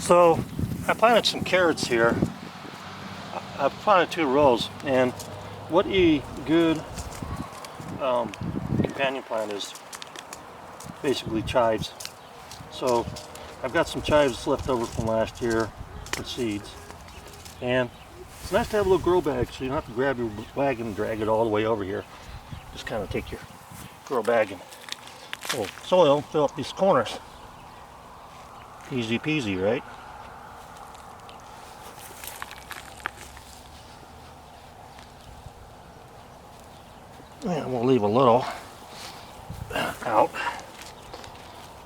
So I planted some carrots here. I planted 2 rows, and what a good companion plant is basically chives. So I've got some chives left over from last year for seeds, and it's nice to have a little grow bag so you don't have to grab your wagon and drag it all the way over here. Just kind of take your grow bag and soil, fill up these corners. Easy peasy, right? And we'll leave a little out.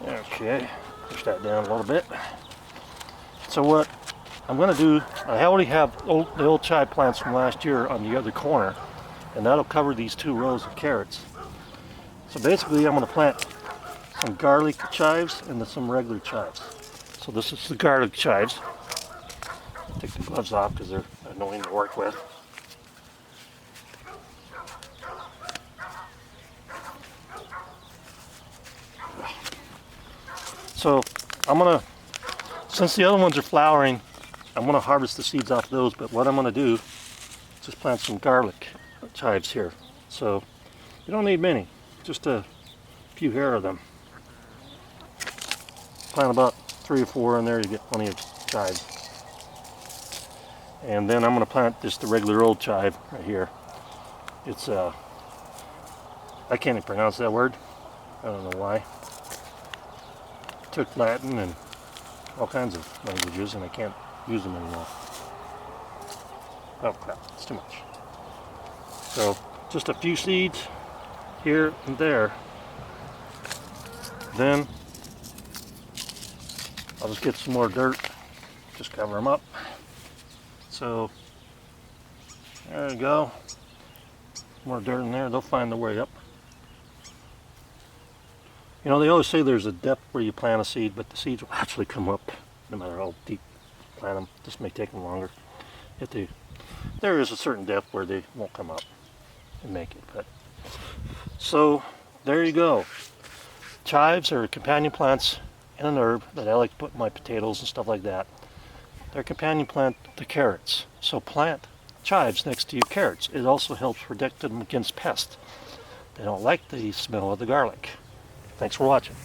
Okay, push that down a little bit. So what I'm going to do, I already have the old chive plants from last year on the other corner, and that'll cover these 2 rows of carrots. So basically I'm going to plant some garlic chives and some regular chives. So this is the garlic chives. Take the gloves off because they're annoying to work with. So I'm gonna, since the other ones are flowering, I'm gonna harvest the seeds off those, but what I'm gonna do is just plant some garlic chives here. So you don't need many, just a few here of them. Plant about 3 or 4 in there, you get plenty of chives. And then I'm gonna plant just the regular old chive right here. It's I can't even pronounce that word. I don't know why. Took Latin and all kinds of languages and I can't use them anymore. Oh crap, it's too much. So just a few seeds here and there. Then I'll just get some more dirt, just cover them up. So there we go. More dirt in there, they'll find their way up. You know, they always say there's a depth where you plant a seed, but the seeds will actually come up no matter how deep you plant them. This may take them longer. There is a certain depth where they won't come up and make it. But so there you go. Chives are companion plants and an herb that I like to put in my potatoes and stuff like that. They're companion plant to carrots. So plant chives next to your carrots. It also helps protect them against pests. They don't like the smell of the garlic. Thanks for watching.